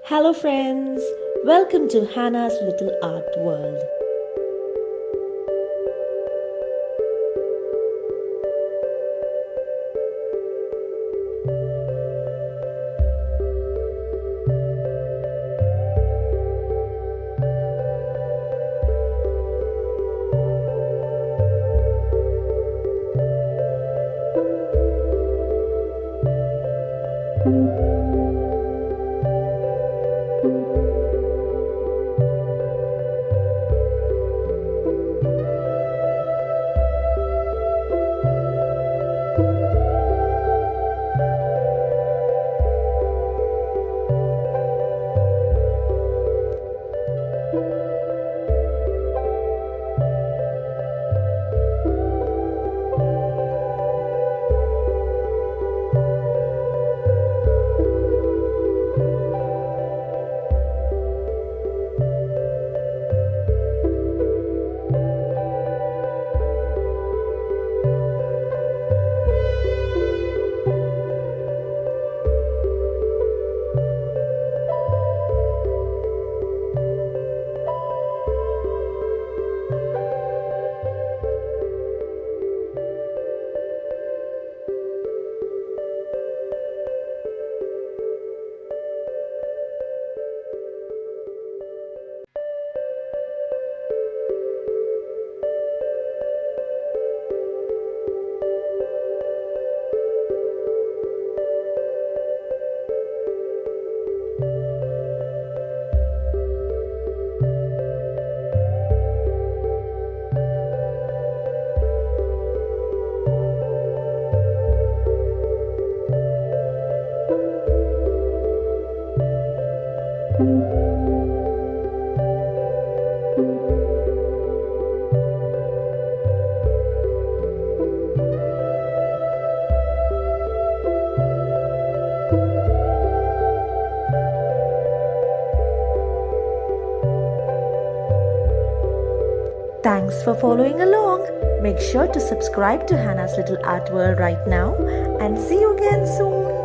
Hello, friends. Welcome to Hannah's Little Art World. Thanks for following along. Make sure to subscribe to Hannah's Little Art World right now and see you again soon.